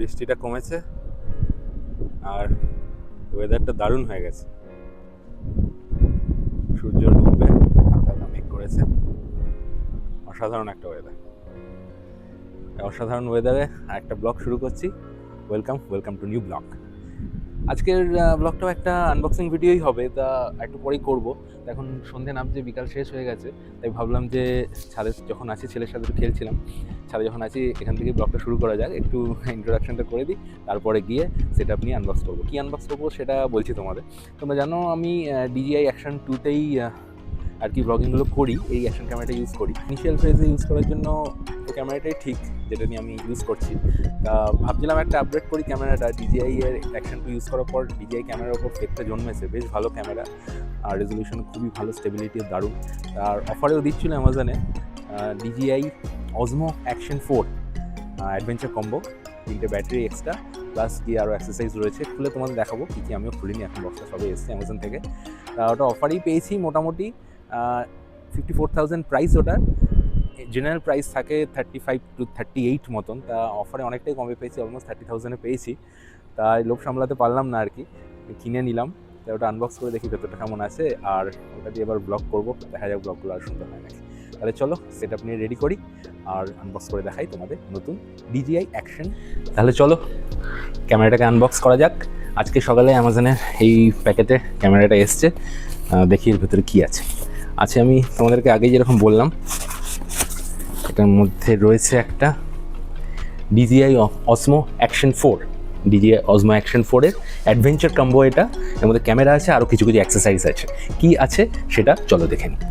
বৃষ্টিটা কমেছে আর ওয়েদারটা দারুণ হয়ে গেছে। সূর্য ডুববে, হালকা মেঘ করেছে। অসাধারণ একটা ওয়েদার। অসাধারণ ওয়েদারে একটা ব্লগ শুরু করছি। Welcome to new blog. আজকের ব্লগটাও একটা আনবক্সিং ভিডিওই হবে, তা একটু পরেই করবো। এখন সন্ধে নামছে, বিকাল শেষ হয়ে গেছে, তাই ভাবলাম যে ছাদে যখন আছি, ছেলের সাথে একটু খেলছিলাম, ছাদে যখন আছি এখান থেকে ব্লগটা শুরু করা যাক। একটু ইন্ট্রোডাকশনটা করে দিই, তারপরে গিয়ে সেট আপ নিয়ে আনবক্স করবো। কী আনবক্স করবো সেটা বলছি তোমাদের। তোমরা জানো আমি DJI Action 2তেই আর কি ব্লগিংগুলো করি, এই অ্যাকশন ক্যামেরাটা ইউজ করি। ইনিশিয়াল ফেজে ইউজ করার জন্য এই ক্যামেরাটাই ঠিক, যেটা নিয়ে আমি ইউজ করছি। তা ভাবছিলাম একটা আপডেট করি ক্যামেরাটা। DJI এর Action 2 ইউজ করার পর DJI ক্যামেরার ওপর ফেকটা জন্মেছে। বেশ ভালো ক্যামেরা, আর রেজলিউশন খুবই ভালো, স্টেবিলিটিও দারুণ। আর অফারেও দিচ্ছিল অ্যামাজনে DJI Osmo Action 4 adventure combo, 3টে ব্যাটারি এক্সট্রা, প্লাস কি আরও এক্সারসাইজ রয়েছে। খুলে তোমাদের দেখাবো কী কী, আমিও খুলিনি এখন, বক্সটা সবে এসছে অ্যামাজন থেকে। তা ওটা অফারেই পেয়েছি মোটামুটি 54,000 প্রাইস। ওটা জেনারেল প্রাইস থাকে 35 to 38 মতন, তা অফারে অনেকটাই কমে পেয়েছি, অলমোস্ট 30,000-এ পেয়েছি। তাই লোভ সামলাতে পারলাম না আর কি, কিনে নিলাম। তাই ওটা আনবক্স করে দেখি ভেতরটা কেমন আছে, আর ওটা দিয়ে এবার ব্লগ করবো। দেখা যাক ব্লগগুলো আর সুন্দর হয় নাকি। তাহলে চলো সেট আপ নিয়ে রেডি করি আর আনবক্স করে দেখাই তোমাদের নতুন DJI Action। তাহলে চলো ক্যামেরাটাকে আনবক্স করা যাক। আজকে সকালে অ্যামাজনের এই প্যাকেটে ক্যামেরাটা এসছে, দেখি এর ভেতরে কী আছে। আমি তোমাদেরকে আগেই যেরকম বললাম, এটার মধ্যে রয়েছে একটা DJI Osmo Action 4, DJI Osmo Action 4-এর অ্যাডভেঞ্চার কম্বো। এটা এর মধ্যে ক্যামেরা আছে, আরও কিছু এক্সারসাইজ আছে। কি আছে সেটা চলো দেখে নিই।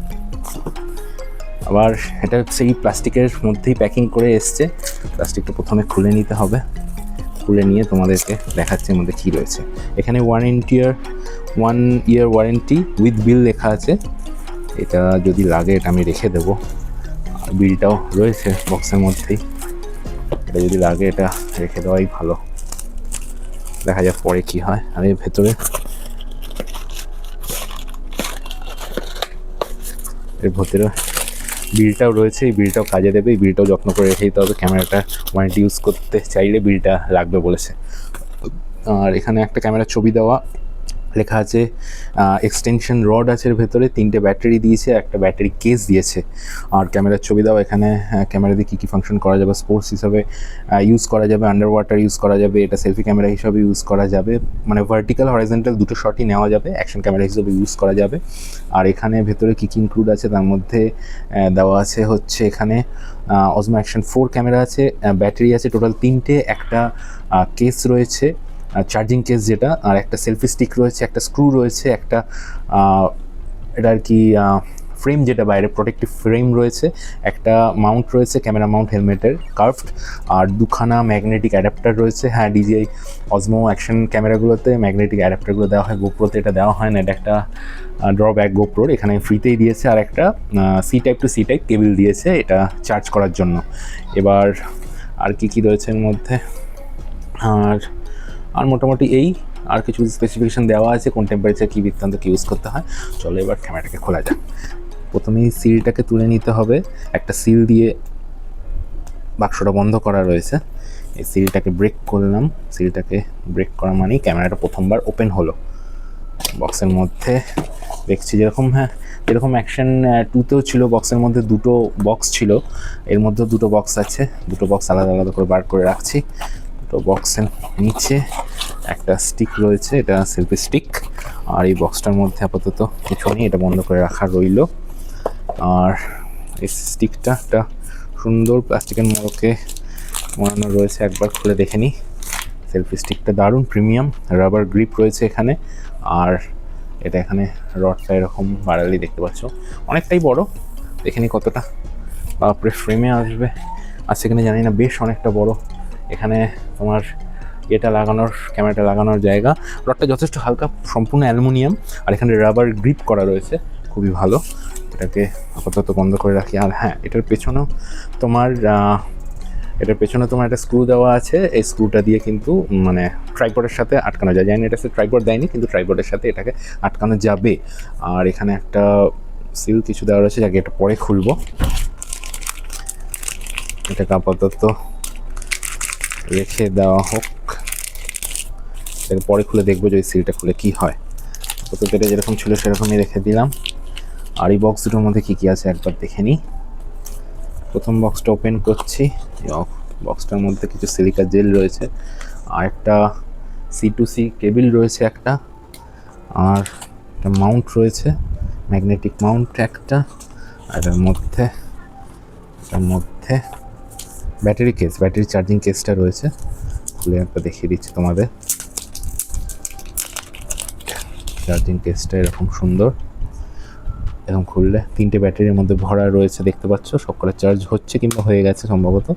আবার এটা সেই প্লাস্টিকের মধ্যেই প্যাকিং করে এসছে। প্লাস্টিকটা প্রথমে খুলে নিতে হবে, খুলে নিয়ে তোমাদেরকে দেখাচ্ছে এর মধ্যে কী রয়েছে। এখানে 1 year ওয়ারেন্টি উইথ বিল লেখা আছে। এটা যদি লাগে এটা আমি রেখে দেবো, বিলটাও রয়েছে বক্সের মধ্যেই। এটা যদি লাগে এটা রেখে দেওয়াই ভালো, দেখা যাক পরে কি হয়। আর এর ভেতরে বিলটাও রয়েছে, এই বিলটাও কাজে দেবে। এই বিলটাও যত্ন করে রেখে দিতে হবে, ক্যামেরাটা ওয়ারেন্টি ইউজ করতে চাইলে বিলটা লাগবে বলেছে। আর এখানে একটা ক্যামেরার ছবি দেওয়া, লেখা আছে এক্সটেনশন রড আছে এর ভেতরে, 3টে ব্যাটারি দিয়েছে, একটা ব্যাটারি কেস দিয়েছে, আর ক্যামেরার ছবি দেওয়া। এখানে ক্যামেরা দিয়ে কী ফাংশন করা যাবে, স্পোর্টস হিসাবে ইউজ করা যাবে, আন্ডার ওয়াটার ইউজ করা যাবে, এটা সেলফি ক্যামেরা হিসাবে ইউজ করা যাবে, মানে ভার্টিক্যাল হরাইজন্টাল দুটো শটই নেওয়া যাবে, অ্যাকশন ক্যামেরা হিসেবে ইউজ করা যাবে। আর এখানে ভেতরে কী ইনক্লুড আছে তার মধ্যে দেওয়া আছে হচ্ছে এখানে Osmo Action 4 ক্যামেরা আছে, ব্যাটারি আছে টোটাল 3টে, একটা কেস রয়েছে চার্জিং কেস যেটা, আর একটা সেলফি স্টিক রয়েছে, একটা স্ক্রু রয়েছে, একটা এটা আর কি ফ্রেম যেটা বাইরে প্রোটেক্টিভ ফ্রেম রয়েছে, একটা মাউন্ট রয়েছে ক্যামেরা মাউন্ট হেলমেটের কার্ভড, আর দুখানা ম্যাগনেটিক অ্যাডাপ্টার রয়েছে। হ্যাঁ, DJI Osmo Action ক্যামেরাগুলোতে ম্যাগনেটিক অ্যাডাপ্টারগুলো দেওয়া হয়, গোপ্রোতে এটা দেওয়া হয় না, এটা একটা ড্রব্যাক গোপ্রোর। এখানে ফ্রিতেই দিয়েছে। আর একটা C type to C type cable দিয়েছে এটা চার্জ করার জন্য। এবার আর কি রয়েছে এর মধ্যে, আর মোটামুটি এই, আর কিছু স্পেসিফিকেশান দেওয়া আছে, কোন টেম্পারেচার কী বৃত্তান্ত কী ইউজ করতে হয়। চলো এবার ক্যামেরাটাকে খোলা যাক। প্রথমেই সিলটাকে তুলে নিতে হবে, একটা সিল দিয়ে বাক্সটা বন্ধ করা রয়েছে। এই সিলটাকে ব্রেক করলাম, সিলটাকে ব্রেক করা মানেই ক্যামেরাটা প্রথমবার ওপেন হলো। বক্সের মধ্যে দেখছি যেরকম Action 2তেও ছিল, বক্সের মধ্যে দুটো বক্স ছিল, এর মধ্যেও দুটো বক্স আছে, দুটো বক্স আলাদা আলাদা করে বার করে রাখছি। তো বক্সের নিচে একটা স্টিক রয়েছে, এটা সেলফি স্টিক, আর এই বক্সটার মধ্যে আপাতত কিছু নেই, এটা বন্ধ করে রাখা রইল। আর এই স্টিকটা একটা সুন্দর প্লাস্টিকের মোড়কে মোড়ানো রয়েছে, একবার খুলে দেখে নিই। সেলফি স্টিকটা দারুণ প্রিমিয়াম, রাবার গ্রিপ রয়েছে এখানে। আর এটা এখানে রডটা এরকম বাড়ালি দেখতে পাচ্ছ, অনেকটাই বড়, দেখে নিই কতটা বাপরে ফ্রেমে আসবে। আর সেখানে জানি না, বেশ অনেকটা বড়। এখানে তোমার ক্যামেরাটা লাগানোর জায়গা, রডটা যথেষ্ট হালকা, সম্পূর্ণ অ্যালুমিনিয়াম, আর এখানে রাবার গ্রিপ করা রয়েছে, খুবই ভালো। এটাকে আপাতত বন্ধ করে রাখি। আর হ্যাঁ, এটার পেছনেও তোমার একটা স্ক্রু দেওয়া আছে। এই স্ক্রুটা দিয়ে কিন্তু মানে ট্রাইপডের সাথে আটকানো যায়। জানি না এটা ট্রাইপড দেয়নি, কিন্তু ট্রাইপডের সাথে এটাকে আটকানো যাবে। আর এখানে একটা সিল কিছু দেওয়া রয়েছে, যাকে এটা পরে খুলবো। এটাকে আপাতত রেখে দেওয়া হোক, পরে খুলে দেখবো যে ওই সিলটা খুলে কী হয়। তো এটা যেরকম ছিল সেরকমই রেখে দিলাম। আর এই বক্স দুটোর মধ্যে কী কী আছে একবার দেখে নিই। প্রথম বক্সটা ওপেন করছি। বক্সটার মধ্যে কিছু সিলিকা জেল রয়েছে, আর একটা C2C কেবিল রয়েছে একটা, আর একটা মাউন্ট রয়েছে, ম্যাগনেটিক মাউন্ট একটা, আর এর মধ্যে ব্যাটারি কেস, ব্যাটারি চার্জিং কেসটা রয়েছে। খুলে একবার দেখিয়ে দিচ্ছি তোমাদের। চার্জিং কেসটা এরকম সুন্দর, এরকম খুললে 3টে ব্যাটারির মধ্যে ভরা রয়েছে, দেখতে পাচ্ছ সবকটা চার্জ হচ্ছে কিংবা হয়ে গেছে সম্ভবত।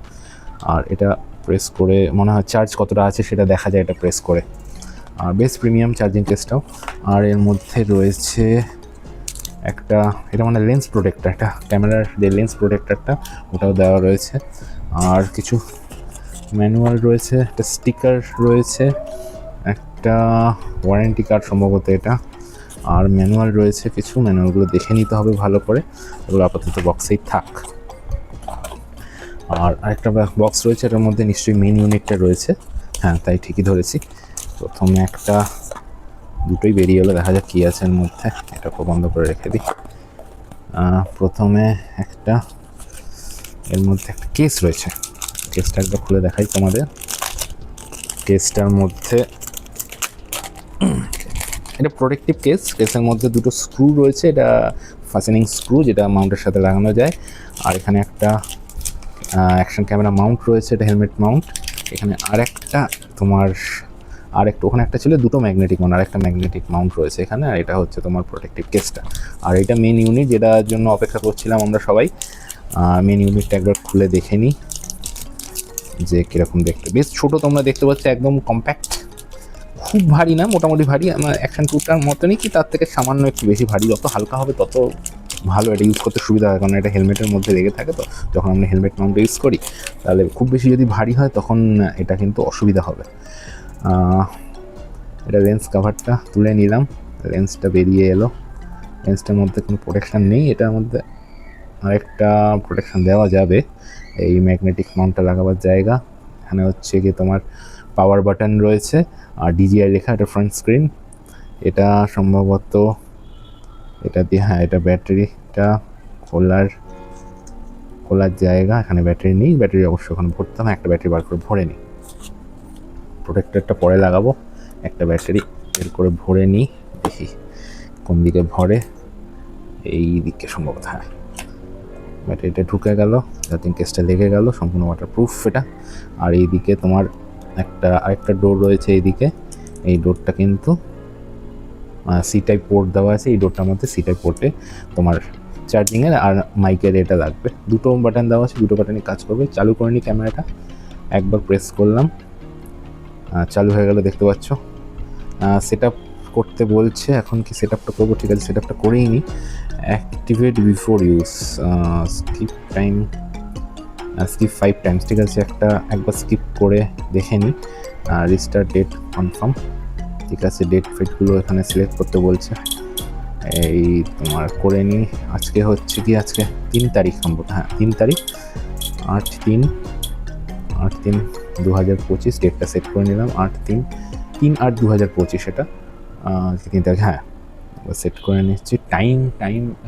আর এটা প্রেস করে মনে হয় চার্জ কতটা আছে সেটা দেখা যায় এটা প্রেস করে। আর বেশ প্রিমিয়াম চার্জিং কেসটাও। আর এর মধ্যে রয়েছে একটা, এটা মানে লেন্স প্রোটেক্টর, একটা ক্যামেরার যে লেন্স প্রোটেক্টরটা ওটাও দেওয়া রয়েছে। আর কিছু ম্যানুয়াল রয়েছে, একটা স্টিকার রয়েছে, একটা ওয়ারেন্টি কার্ড সম্ভবত এটা, আর ম্যানুয়াল রয়েছে কিছু। ম্যানুয়ালগুলো দেখে নিতে হবে ভালো করে, এগুলো আপাতত বক্সেই থাক। আর আরেকটা বক্স রয়েছে, এটার মধ্যে নিশ্চয়ই মেইন ইউনিটটা রয়েছে। হ্যাঁ, তাই ঠিকই ধরেছি। প্রথমে একটা, দুটোই বেরিয়ে এলো, দেখা যাক কী আছে এর মধ্যে। এটাকে বন্ধ করে রেখে দিই। প্রথমে একটা, এর মধ্যে একটা কেস রয়েছে, কেসটা একবার খুলে দেখাই তোমাদের। কেসটার মধ্যে এটা প্রোটেক্টিভ কেস, কেসের মধ্যে দুটো স্ক্রু রয়েছে, এটা ফাস্টেনিং স্ক্রু যেটা মাউন্টের সাথে লাগানো যায়। আর এখানে একটা অ্যাকশন ক্যামেরা মাউন্ট রয়েছে, এটা হেলমেট মাউন্ট। এখানে আরেকটা তোমার ওখানে একটা ছিল দুটো ম্যাগনেটিক মাউন্ট, আরেকটা ম্যাগনেটিক মাউন্ট রয়েছে এখানে। আর এটা হচ্ছে তোমার প্রোটেক্টিভ কেসটা। আর এটা মেন ইউনিট, যেটার জন্য অপেক্ষা করছিলাম আমরা সবাই। মেন ইউনিটটা একবার খুলে দেখে নিই যে কীরকম দেখতে। বেশ ছোটো, তোমরা দেখতে পাচ্ছ, একদম কম্প্যাক্ট, খুব ভারী না, মোটামুটি ভারী। আমার অ্যাকশন টুটার মতনই, কি তার থেকে সামান্য একটু বেশি ভারী। যত হালকা হবে তত ভালো, এটা ইউজ করতে সুবিধা হয়, কারণ এটা হেলমেটের মধ্যে লেগে থাকে। তো যখন আমরা হেলমেট মাউন্ট ইউজ করি, তাহলে খুব বেশি যদি ভারী হয় তখন এটা কিন্তু অসুবিধা হবে। এটা লেন্স কাভারটা তুলে নিলাম, লেন্সটা বেরিয়ে এলো। লেন্সটার মধ্যে কোনো প্রোটেকশান নেই, এটার মধ্যে আরেকটা প্রোটেকশান দেওয়া যাবে, এই ম্যাগনেটিক মাউন্টটা লাগাবার জায়গা। এখানে হচ্ছে গিয়ে তোমার পাওয়ার বাটন রয়েছে, আর DJI লেখা, এটা ফ্রন্ট স্ক্রিন। এটা সম্ভবত এটা দিয়ে, হ্যাঁ, এটা ব্যাটারিটা খোলার জায়গা। এখানে ব্যাটারি নেই, ব্যাটারি অবশ্যই ওখানে ভরতে হবে। একটা ব্যাটারি বার করে ভরে নিই, প্রোটেক্টরটা পরে লাগাবো। একটা ব্যাটারি বের করে ভরে নিই, দেখি কোন দিকে ভরে। এই দিকে সম্ভবত, হ্যাঁ, ব্যাটারিটা ঢুকে গেল, চার্জিং কেসটা লেগে গেল, সম্পূর্ণ ওয়াটারপ্রুফ এটা। আর এইদিকে তোমার আরেকটা ডোর রয়েছে এইদিকে। এই ডোরটা কিন্তু সি টাইপ পোর্ট দেওয়া আছে, এই ডোরটার মধ্যে সি টাইপ পোর্টে তোমার চার্জিংয়ের আর মাইকের এটা লাগবে। দুটো বাটন দেওয়া আছে, দুটো বাটনই কাজ করবে। চালু করে নিই ক্যামেরাটা, একবার প্রেস করলাম, চালু হয়ে গেল, দেখতে পাচ্ছ। সেট আপ করতে বলছে, এখন কি সেট আপটা করবো? ঠিক আছে, সেট আপটা করেই নিই। Activate before use, skip 5 Times, ঠিক আছে। একবার স্কিপ করে দেখে নিই। রিস্টার্ট ডেট কনফার্ম, ঠিক আছে। ডেট ফেটগুলো এখানে সিলেক্ট করতে বলছে, এই তোমার করে নিই। আজকে হচ্ছে কি, আজকে 3 তারিখ সম্ভবত, হ্যাঁ 3 তারিখ, 8/3/2025 ডেটটা সেট করে নিলাম। 3/8/2025 এটা 3 তারিখ, হ্যাঁ, সেট করে নিচ্ছি। টাইম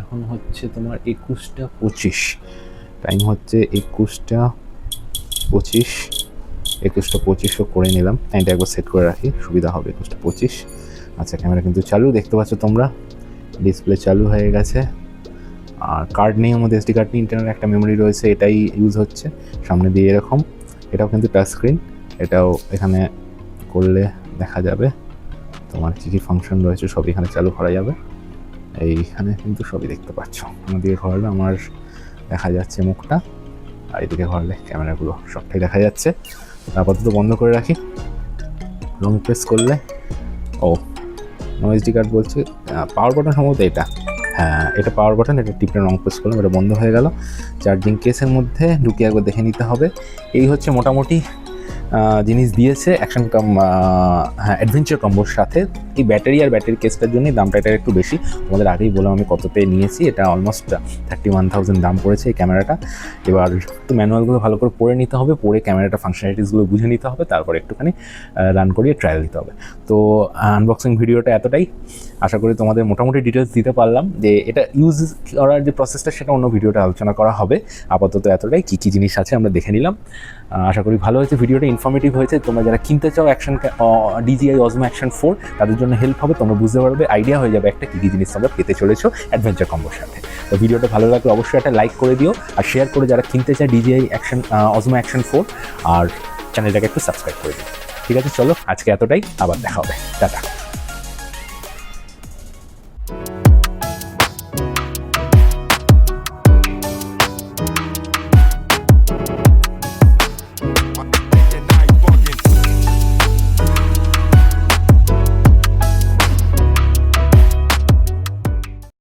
এখন হচ্ছে তোমার 21টা 25, টাইম হচ্ছে 21টা 25ও করে নিলাম। টাইমটা একবার সেট করে রাখি, সুবিধা হবে। 21টা 25। আচ্ছা, ক্যামেরা কিন্তু চালু, দেখতে পাচ্ছ তোমরা, ডিসপ্লে চালু হয়ে গেছে। আর কার্ড নেই আমাদের, SD কার্ড নেই, ইন্টারনাল একটা মেমোরি রয়েছে, এটাই ইউজ হচ্ছে সামনে দিয়ে এরকম। এটাও কিন্তু টাচ স্ক্রিন, এটাও এখানে করলে দেখা যাবে তোমার কী কী ফাংশন রয়েছে, সব এখানে চালু করা যাবে। এইখানে কিন্তু সবই দেখতে পাচ্ছ। আমাদিকে ঘোরালে আমার দেখা যাচ্ছে মুখটা, আর এদিকে ঘোরালে ক্যামেরাগুলো সবটাই দেখা যাচ্ছে। আপাতত বন্ধ করে রাখি। লং প্রেস করলে, নো SD কার্ড বলছে, পাওয়ার বাটন সম্ভবত এটা, হ্যাঁ এটা পাওয়ার বাটন, এটা টিপে লং প্রেস করলাম, এটা বন্ধ হয়ে গেল। চার্জিং কেসের মধ্যে ঢুকে একবার দেখে নিতে হবে। এই হচ্ছে মোটামুটি জিনিস দিয়েছে অ্যাকশন কাম অ্যাডভেঞ্চার কম্বোর সাথে। এই ব্যাটারি আর ব্যাটারি কেসটার জন্যই দামটা এটা একটু বেশি। তোমাদের আগেই বললাম আমি কততে নিয়েছি, এটা অলমোস্ট 31,000 দাম পড়েছে এই ক্যামেরাটা। এবার একটু ম্যানুয়ালগুলো ভালো করে পড়ে নিতে হবে, পড়ে ক্যামেরাটা ফাংশনালিটিসগুলো বুঝে নিতে হবে, তারপরে একটুখানি রান করিয়ে ট্রায়াল দিতে হবে। তো আনবক্সিং ভিডিওটা এতটাই। আশা করি তোমাদের মোটামুটি ডিটেলস দিতে পারলাম। যে এটা ইউজ করার যে প্রসেসটা সেটা অন্য ভিডিওটা আলোচনা করা হবে। আপাতত এতটাই, কী কী জিনিস আছে আমরা দেখে নিলাম। আশা করি ভালো হয়েছে ভিডিওটা, ইনফরমেটিভ হয়েছে। তোমরা যারা কিনতে চাও DJI Osmo Action 4, তাদের জন্য হেল্প হবে। তোমরা বুঝতে পারবে, আইডিয়া হয়ে যাবে একটা কী কী জিনিস তোমরা পেতে চলেছো অ্যাডভেঞ্চার কম্বোর সাথে। তো ভিডিওটা ভালো লাগলে অবশ্যই একটা লাইক করে দিও, আর শেয়ার করে যারা কিনতে চায় DJI Osmo Action 4, আর চ্যানেলটাকে একটু সাবস্ক্রাইব করে দিও। ঠিক আছে, চলো আজকে এতটাই, আবার দেখা হবে, টাটা।